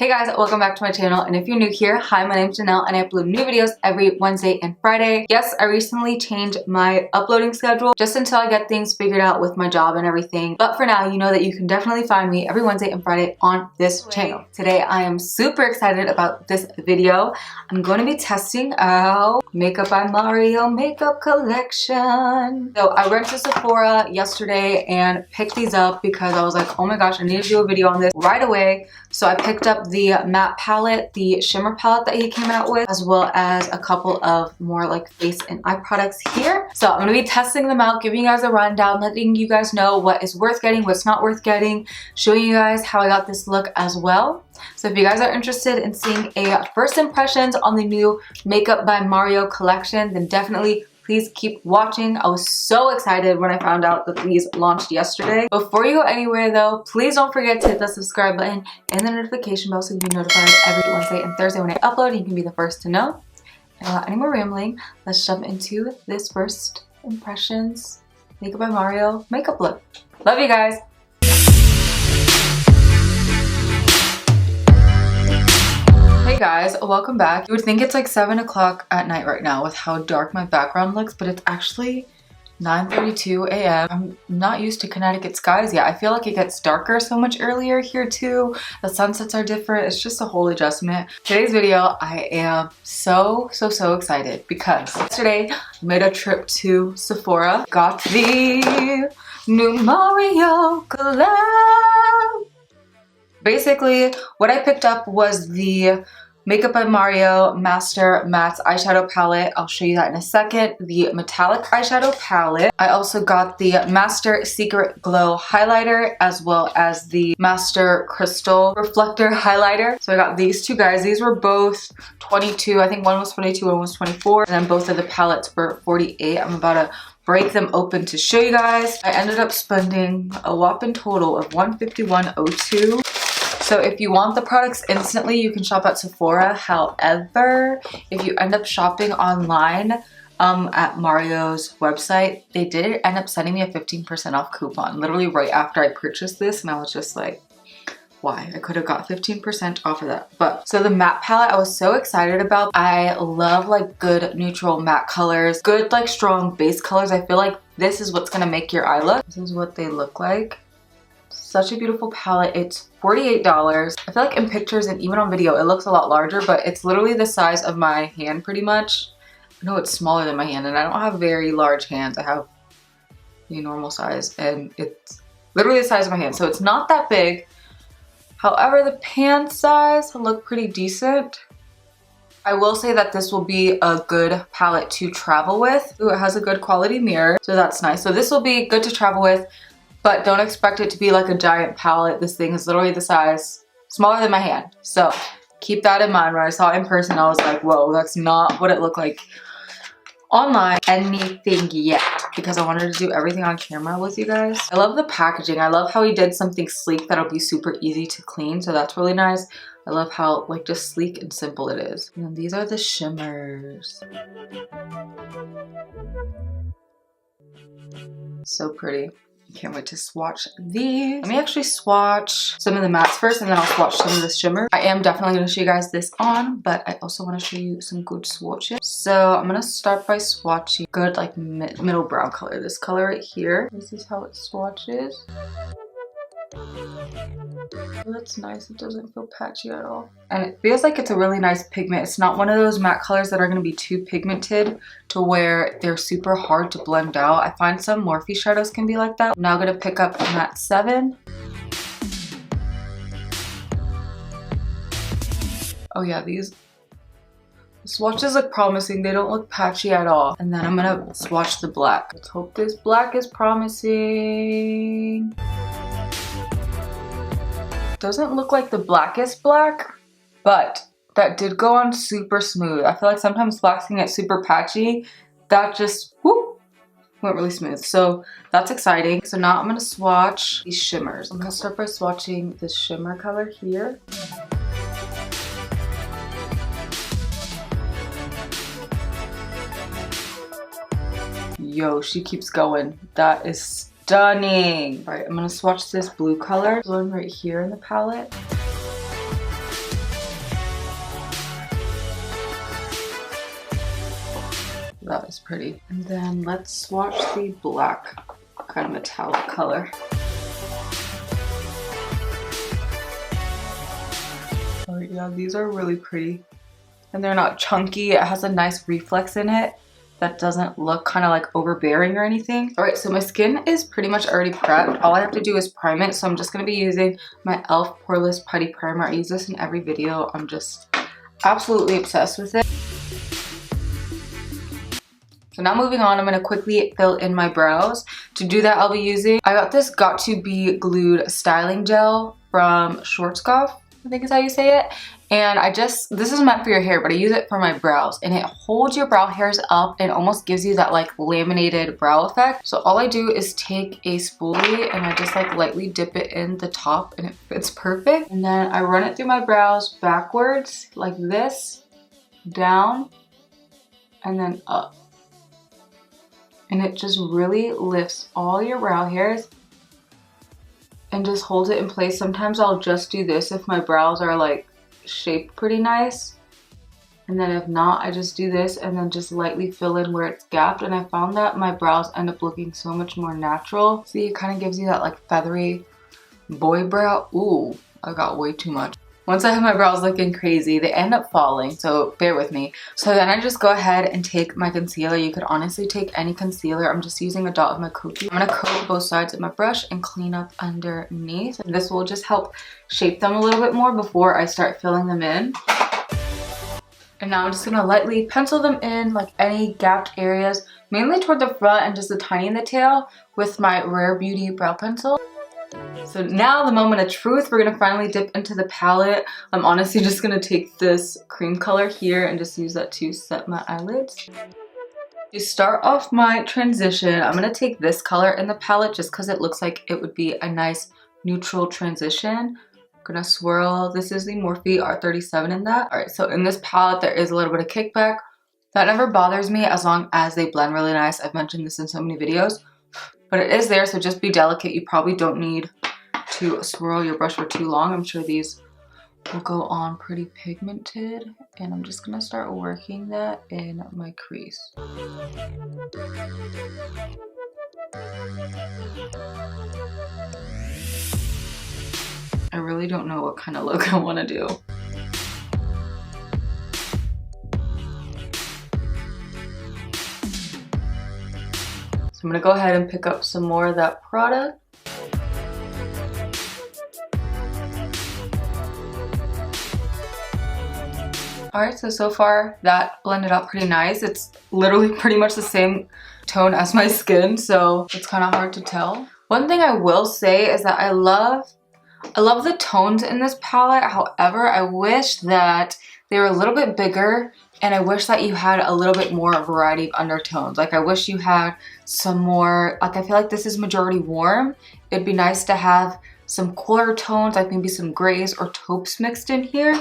Hey guys, welcome back to my channel, and if you're new here, hi, my name's Janelle and I upload new videos every Wednesday and Friday. Yes, I recently changed my uploading schedule just until I get things figured out with my job and everything. But for now, you know that you can definitely find me every Wednesday and Friday on this channel. Today, I am super excited about this video. I'm going to be testing out Makeup by Mario makeup collection. So I went to Sephora yesterday and picked these up because I was like, oh my gosh, I need to do a video on this right away. So I picked up the matte palette, the shimmer palette that he came out with, as well as a couple of more like face and eye products here. So I'm going to be testing them out, giving you guys a rundown, letting you guys know what is worth getting, what's not worth getting, showing you guys how I got this look as well. So if you guys are interested in seeing a first impressions on the new Makeup by Mario collection, then definitely please keep watching. I was so excited when I found out that these launched yesterday. Before you go anywhere though, please don't forget to hit the subscribe button and the notification bell so you can be notified every Wednesday and Thursday when I upload and you can be the first to know. And without any more rambling, let's jump into this first impressions Makeup by Mario makeup look. Love you guys. Hey guys, welcome back. You would think it's like 7 o'clock at night right now with how dark my background looks, but it's actually 9:32 a.m. I'm not used to Connecticut skies yet. I feel like it gets darker so much earlier here too. The sunsets are different. It's just a whole adjustment. Today's video, I am so excited because yesterday I made a trip to Sephora. Got the new Mario collab. Basically, what I picked up was the Makeup by Mario Master Matte Eyeshadow Palette. I'll show you that in a second. The Metallic Eyeshadow Palette. I also got the Master Secret Glow Highlighter as well as the Master Crystal Reflector Highlighter. So I got these two guys. These were both 22. I think one was 22, one was 24. And then both of the palettes were 48. I'm about to break them open to show you guys. I ended up spending a whopping total of $151.02. So if you want the products instantly, you can shop at Sephora. However, if you end up shopping online at Mario's website, they did end up sending me a 15% off coupon literally right after I purchased this, and I was just like, why? I could have got 15% off of that. But so the matte palette I was so excited about. I love like good neutral matte colors, good like strong base colors. I feel like this is what's gonna make your eye look. This is what they look like. Such a beautiful palette. It's $48. I feel like in pictures and even on video it looks a lot larger, but it's literally the size of my hand pretty much. I know it's smaller than my hand and I don't have very large hands. I have a normal size and it's literally the size of my hand, so it's not that big. However, the pan size look pretty decent. I will say that this will be a good palette to travel with. Ooh, it has a good quality mirror, so that's nice. So this will be good to travel with. But don't expect it to be like a giant palette. This thing is literally the size, smaller than my hand. So keep that in mind. When I saw it in person, I was like, whoa, that's not what it looked like online anything yet, because I wanted to do everything on camera with you guys. I love the packaging. I love how he did something sleek that'll be super easy to clean. So that's really nice. I love how like just sleek and simple it is. And then these are the shimmers. So pretty. Can't wait to swatch these. Let me actually swatch some of the mattes first and then I'll swatch some of the shimmer. I am definitely going to show you guys this on, but I also want to show you some good swatches. So I'm going to start by swatching good like middle brown color. This color right here. This is how it swatches. Oh, that's nice. It doesn't feel patchy at all. And it feels like it's a really nice pigment. It's not one of those matte colors that are going to be too pigmented to where they're super hard to blend out. I find some Morphe shadows can be like that. I'm now going to pick up matte 7. Oh yeah, these swatches look promising. They don't look patchy at all. And then I'm going to swatch the black. Let's hope this black is promising. Doesn't look like the blackest black, but that did go on super smooth. I feel like sometimes blacks can get super patchy. That just whoop, went really smooth. So that's exciting. So now I'm gonna swatch these shimmers. I'm gonna start by swatching this shimmer color here. Yo, she keeps going. That is stunning. All right, I'm gonna swatch this blue color, the one right here in the palette. That is pretty. And then let's swatch the black kind of metallic color. Oh yeah, these are really pretty. And they're not chunky. It has a nice reflex in it that doesn't look kind of like overbearing or anything. All right, so my skin is pretty much already prepped. All I have to do is prime it. So I'm just gonna be using my e.l.f. Poreless Putty Primer. I use this in every video. I'm just absolutely obsessed with it. So now moving on, I'm going to quickly fill in my brows. To do that, I'll be using, I got this Got To Be Glued styling gel from Schwarzkopf, I think is how you say it. And this is meant for your hair, but I use it for my brows. And it holds your brow hairs up and almost gives you that like laminated brow effect. So all I do is take a spoolie and I just like lightly dip it in the top and it fits perfect. And then I run it through my brows backwards like this, down, and then up. And it just really lifts all your brow hairs and just holds it in place. Sometimes I'll just do this if my brows are like shaped pretty nice. And then if not, I just do this and then just lightly fill in where it's gapped. And I found that my brows end up looking so much more natural. See, it kind of gives you that like feathery boy brow. Ooh, I got way too much. Once I have my brows looking crazy, they end up falling, so bear with me. So then I just go ahead and take my concealer. You could honestly take any concealer. I'm just using a dot of my Coty. I'm gonna coat both sides of my brush and clean up underneath. And this will just help shape them a little bit more before I start filling them in. And now I'm just gonna lightly pencil them in like any gapped areas, mainly toward the front and just a tiny in the tail with my Rare Beauty brow pencil. So now the moment of truth, we're gonna finally dip into the palette. I'm honestly just gonna take this cream color here and just use that to set my eyelids. To start off my transition, I'm gonna take this color in the palette just because it looks like it would be a nice neutral transition. I'm gonna swirl. This is the Morphe R37 in that. All right, so in this palette, there is a little bit of kickback. That never bothers me as long as they blend really nice. I've mentioned this in so many videos. But it is there, so just be delicate. You probably don't need to swirl your brush for too long. I'm sure these will go on pretty pigmented. And I'm just gonna start working that in my crease. I really don't know what kind of look I want to do. So I'm gonna go ahead and pick up some more of that product. All right, so far that blended out pretty nice. It's literally pretty much the same tone as my skin, so it's kind of hard to tell. One thing I will say is that I love the tones in this palette. However, I wish that they were a little bit bigger, and I wish that you had a little bit more variety of undertones. Like I wish you had some more, like I feel like this is majority warm. It'd be nice to have some cooler tones, like maybe some grays or taupes mixed in here.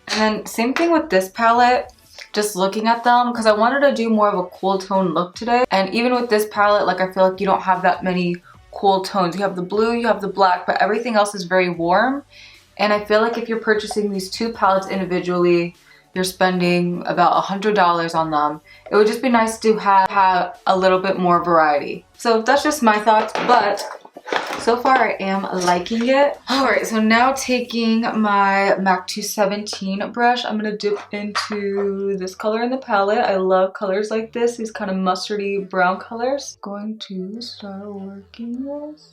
And then same thing with this palette, just looking at them, because I wanted to do more of a cool tone look today. And even with this palette, like I feel like you don't have that many cool tones. You have the blue, you have the black, but everything else is very warm. And I feel like if you're purchasing these two palettes individually, you're spending about $100 on them. It would just be nice to have a little bit more variety. So that's just my thoughts, but so far I am liking it. All right, so now taking my MAC 217 brush, I'm gonna dip into this color in the palette. I love colors like this, these kind of mustardy brown colors. Going to start working this.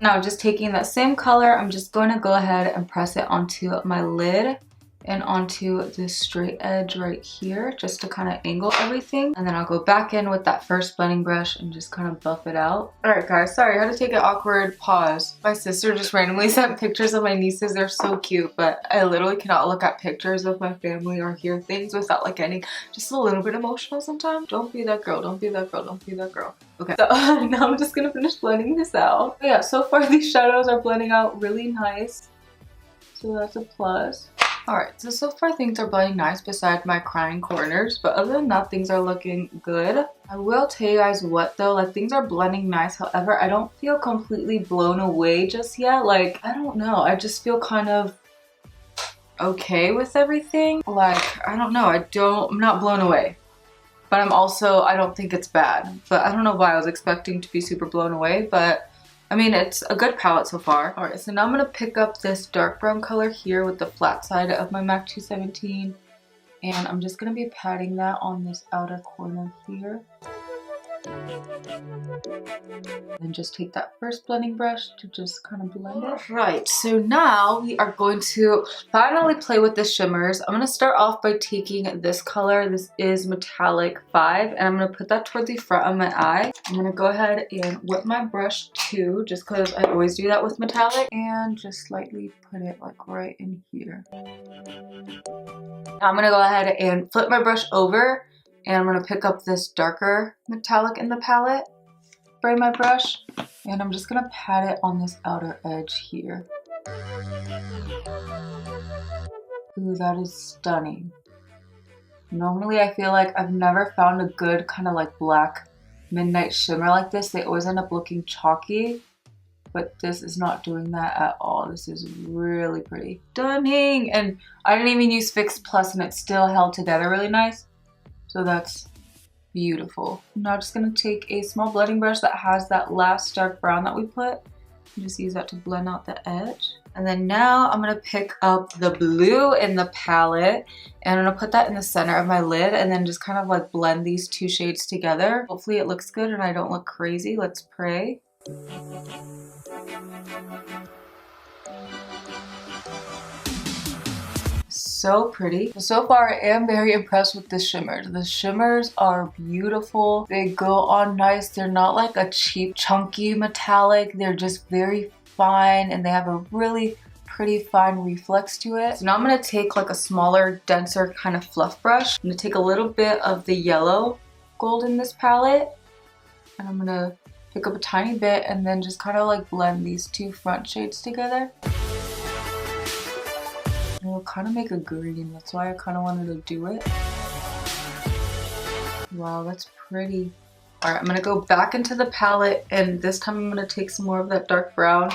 Now just taking that same color, I'm just going to go ahead and press it onto my lid and onto this straight edge right here just to kind of angle everything. And then I'll go back in with that first blending brush and just kind of buff it out. All right guys, sorry, I had to take an awkward pause. My sister just randomly sent pictures of my nieces. They're so cute, but I literally cannot look at pictures of my family or hear things without like getting just a little bit emotional sometimes. Don't be that girl, don't be that girl, don't be that girl. Okay, so now I'm just gonna finish blending this out. But yeah, so far these shadows are blending out really nice. So that's a plus. Alright, so far things are blending nice besides my crying corners, but other than that, things are looking good. I will tell you guys what though, like things are blending nice, however, I don't feel completely blown away just yet. Like, I don't know, I just feel kind of okay with everything. Like, I don't know, I'm not blown away. But I don't think it's bad. But I don't know why I was expecting to be super blown away, but I mean, it's a good palette so far. All right, so now I'm gonna pick up this dark brown color here with the flat side of my MAC 217. And I'm just gonna be patting that on this outer corner here. And just take that first blending brush to just kind of blend it. Right, so now we are going to finally play with the shimmers. I'm gonna start off by taking this color. This is Metallic 5, and I'm gonna put that toward the front of my eye. I'm gonna go ahead and whip my brush too, just because I always do that with metallic, and just lightly put it like right in here. Now I'm gonna go ahead and flip my brush over, and I'm gonna pick up this darker metallic in the palette, spray my brush, and I'm just gonna pat it on this outer edge here. Ooh, that is stunning. Normally I feel like I've never found a good kind of like black midnight shimmer like this. They always end up looking chalky, but this is not doing that at all. This is really pretty. Stunning! And I didn't even use Fix Plus and it still held together really nice. So that's beautiful. I'm now just gonna take a small blending brush that has that last dark brown that we put and just use that to blend out the edge. And then now I'm gonna pick up the blue in the palette and I'm gonna put that in the center of my lid and then just kind of like blend these two shades together. Hopefully it looks good and I don't look crazy. Let's pray. So pretty. So far I am very impressed with the shimmers. The shimmers are beautiful. They go on nice. They're not like a cheap chunky metallic. They're just very fine and they have a really pretty fine reflex to it. So now I'm gonna take like a smaller, denser kind of fluff brush. I'm gonna take a little bit of the yellow gold in this palette and I'm gonna pick up a tiny bit and then just kind of like blend these two front shades together. It'll kind of make a green, that's why I kind of wanted to do it. Wow, that's pretty. All right, I'm gonna go back into the palette and this time I'm gonna take some more of that dark brown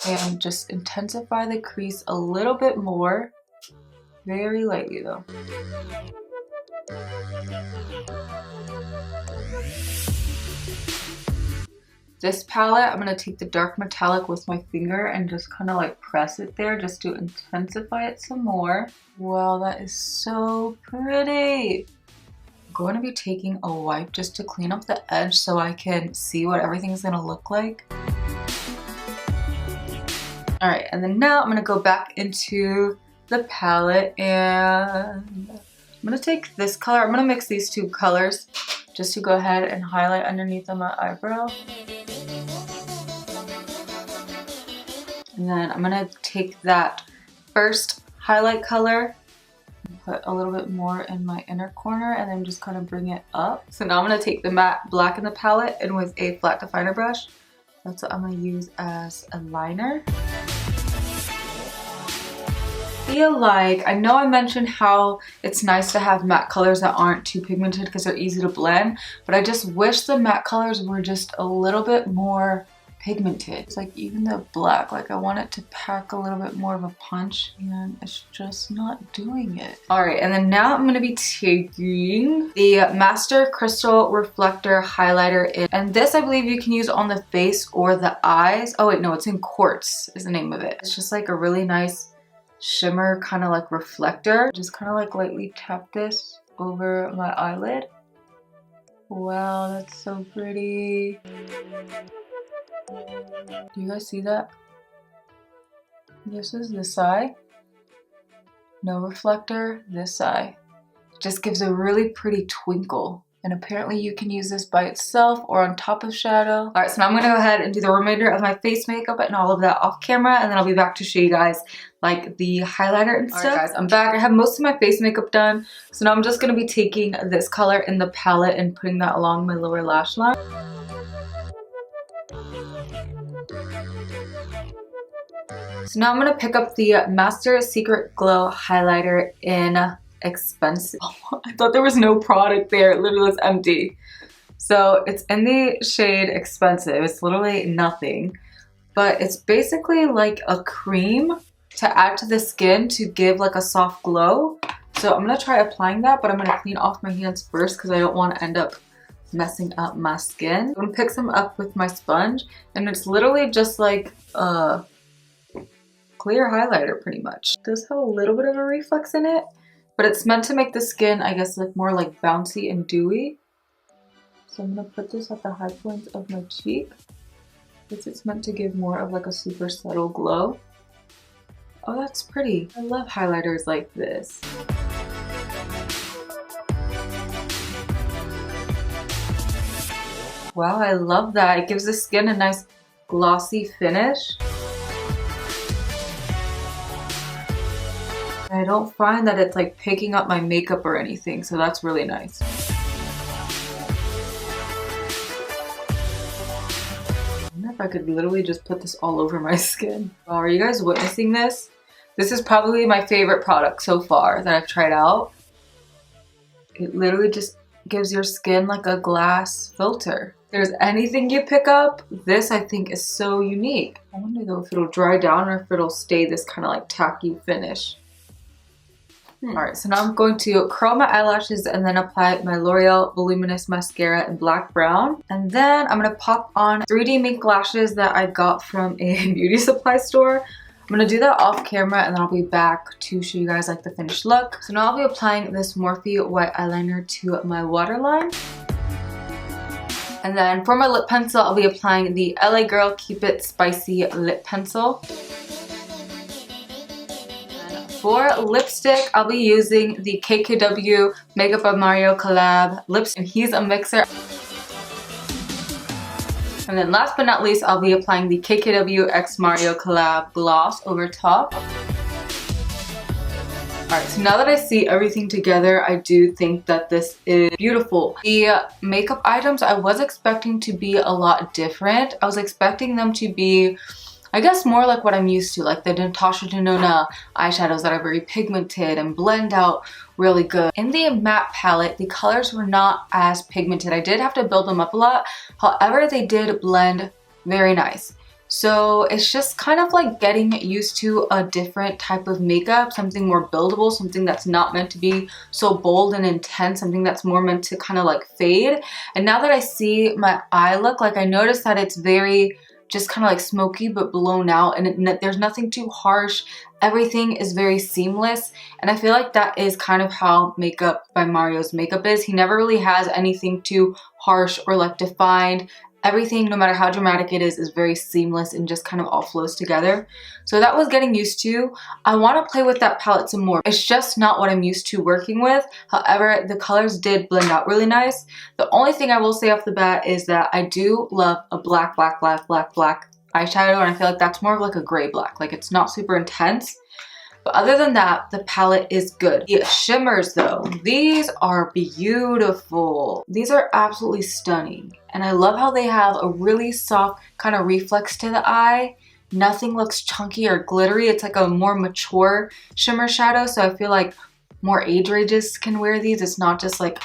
and just intensify the crease a little bit more. Very lightly though. This palette, I'm going to take the dark metallic with my finger and just kind of like press it there just to intensify it some more. Wow, that is so pretty. I'm going to be taking a wipe just to clean up the edge so I can see what everything's going to look like. All right, and then now I'm going to go back into the palette and I'm going to take this color. I'm going to mix these two colors just to go ahead and highlight underneath of my eyebrow. And then I'm gonna take that first highlight color and put a little bit more in my inner corner and then just kind of bring it up. So now I'm gonna take the matte black in the palette and with a flat definer brush, that's what I'm gonna use as a liner. I know I mentioned how it's nice to have matte colors that aren't too pigmented because they're easy to blend, but I just wish the matte colors were just a little bit more pigmented. It's like even the black, like I want it to pack a little bit more of a punch and it's just not doing it. All right, and then now I'm gonna be taking the Master Crystal Reflector Highlighter and this I believe you can use on the face or the eyes. Oh wait, no, it's in Quartz is the name of it. It's just like a really nice shimmer kind of like reflector. Just kind of like lightly tap this over my eyelid. Wow, that's so pretty. Do you guys see that? This is the side. No reflector this eye. Just gives a really pretty twinkle. And apparently you can use this by itself or on top of shadow. All right, so now I'm gonna go ahead and do the remainder of my face makeup and all of that off camera, and then I'll be back to show you guys like the highlighter and stuff. All right, guys, I'm back. I have most of my face makeup done. So now I'm just gonna be taking this color in the palette and putting that along my lower lash line. So now I'm gonna pick up the Master Secret Glow highlighter in Expensive. Oh, I thought there was no product there. It literally was empty. So it's in the shade Expensive. It's literally nothing, but it's basically like a cream to add to the skin to give like a soft glow. So I'm gonna try applying that, but I'm gonna clean off my hands first because I don't want to end up messing up my skin. I'm gonna pick some up with my sponge, and it's literally just like a clear highlighter pretty much. It does have a little bit of a reflex in it, but it's meant to make the skin, I guess, look more like bouncy and dewy. So I'm gonna put this at the high points of my cheek. It's meant to give more of like a super subtle glow. Oh, that's pretty. I love highlighters like this. Wow, I love that. It gives the skin a nice glossy finish. I don't find that it's like picking up my makeup or anything, so that's really nice. I wonder if I could literally just put this all over my skin. Wow, are you guys witnessing this? This is probably my favorite product so far that I've tried out. It literally just gives your skin like a glass filter. If there's anything you pick up, this I think is so unique. I wonder though if it'll dry down or if it'll stay this kind of like tacky finish. Alright, so now I'm going to curl my eyelashes and then apply my L'Oreal Voluminous Mascara in black brown. And then I'm going to pop on 3D mink lashes that I got from a beauty supply store. I'm going to do that off camera and then I'll be back to show you guys like the finished look. So now I'll be applying this Morphe white eyeliner to my waterline. And then for my lip pencil, I'll be applying the LA Girl Keep It Spicy lip pencil. For lipstick, I'll be using the KKW Makeup by Mario collab lipstick, and he's a mixer. And then last but not least, I'll be applying the KKW X Mario collab gloss over top. Alright, so now that I see everything together, I do think that this is beautiful. The makeup items I was expecting to be a lot different. I was expecting them to be, I guess, more like what I'm used to, like the Natasha Denona eyeshadows that are very pigmented and blend out really good. In the matte palette, the colors were not as pigmented. I did have to build them up a lot. However, they did blend very nice. So it's just kind of like getting used to a different type of makeup, something more buildable, something that's not meant to be so bold and intense, something that's more meant to kind of like fade. And now that I see my eye look, like I noticed that it's very just kind of like smoky but blown out, and there's nothing too harsh. Everything is very seamless, and I feel like that is kind of how Makeup by Mario's makeup is. He never really has anything too harsh or like defined. Everything, no matter how dramatic it is very seamless and just kind of all flows together. So that was getting used to. I want to play with that palette some more. It's just not what I'm used to working with. However, the colors did blend out really nice. The only thing I will say off the bat is that I do love a black eyeshadow, and I feel like that's more of like a gray black. Like it's not super intense. But other than that, the palette is good. The shimmers though, these are beautiful. These are absolutely stunning. And I love how they have a really soft kind of reflex to the eye. Nothing looks chunky or glittery. It's like a more mature shimmer shadow. So I feel like more age ranges can wear these. It's not just like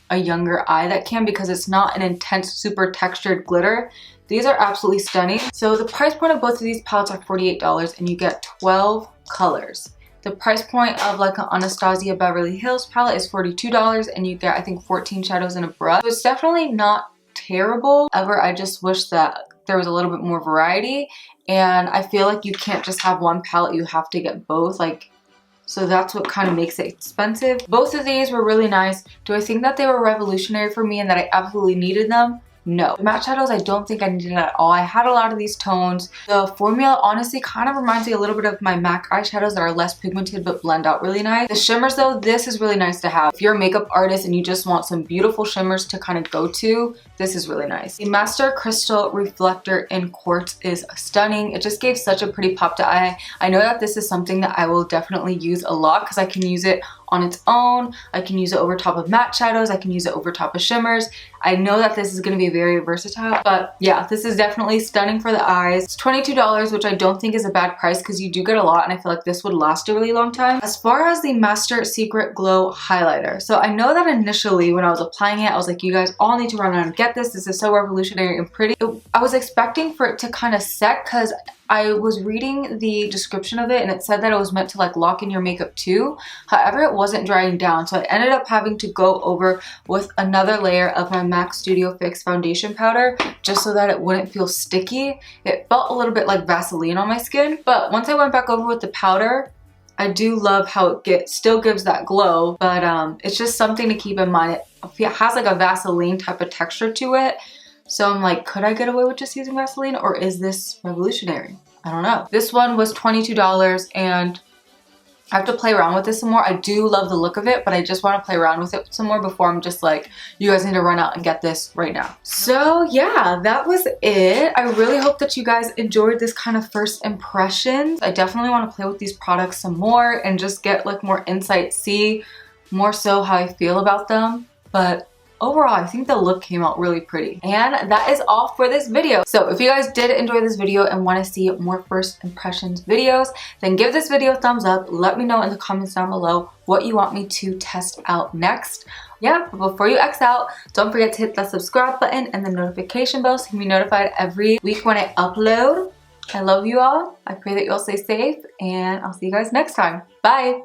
a younger eye that can, because it's not an intense, super textured glitter. These are absolutely stunning. So the price point of both of these palettes are $48 and you get 12 colors. The price point of like an Anastasia Beverly Hills palette is $42 and you get, I think, 14 shadows and a brush. So it's definitely not terrible. However, I just wish that there was a little bit more variety, and I feel like you can't just have one palette, you have to get both. Like, so that's what kind of makes it expensive. Both of these were really nice. Do I think that they were revolutionary for me and that I absolutely needed them? No. The matte shadows, I don't think I needed at all. I had a lot of these tones. The formula honestly kind of reminds me a little bit of my MAC eyeshadows that are less pigmented but blend out really nice. The shimmers though, this is really nice to have. If you're a makeup artist and you just want some beautiful shimmers to kind of go to, this is really nice. The Master Crystal Reflector in Quartz is stunning. It just gave such a pretty pop to eye. I know that this is something that I will definitely use a lot because I can use it on its own. I can use it over top of matte shadows. I can use it over top of shimmers. I know that this is going to be very versatile, but yeah, this is definitely stunning for the eyes. It's $22, which I don't think is a bad price because you do get a lot, and I feel like this would last a really long time. As far as the Master Secret Glow highlighter, so I know that initially when I was applying it, I was like, you guys all need to run out and get this. This is so revolutionary and pretty. I was expecting for it to kind of set because I was reading the description of it and it said that it was meant to like lock in your makeup too. However, it wasn't drying down, so I ended up having to go over with another layer of my MAC Studio Fix foundation powder just so that it wouldn't feel sticky. It felt a little bit like Vaseline on my skin, but once I went back over with the powder, I do love how it still gives that glow, but it's just something to keep in mind. It has like a Vaseline type of texture to it. So I'm like, could I get away with just using Vaseline, or is this revolutionary? I don't know. This one was $22 and I have to play around with this some more. I do love the look of it, but I just want to play around with it some more before I'm just like, you guys need to run out and get this right now. So yeah, that was it. I really hope that you guys enjoyed this kind of first impressions. I definitely want to play with these products some more and just get like more insight, see more so how I feel about them. But overall, I think the look came out really pretty. And that is all for this video. So if you guys did enjoy this video and want to see more first impressions videos, then give this video a thumbs up. Let me know in the comments down below what you want me to test out next. Yeah, but before you X out, don't forget to hit the subscribe button and the notification bell so you can be notified every week when I upload. I love you all. I pray that you all stay safe, and I'll see you guys next time. Bye.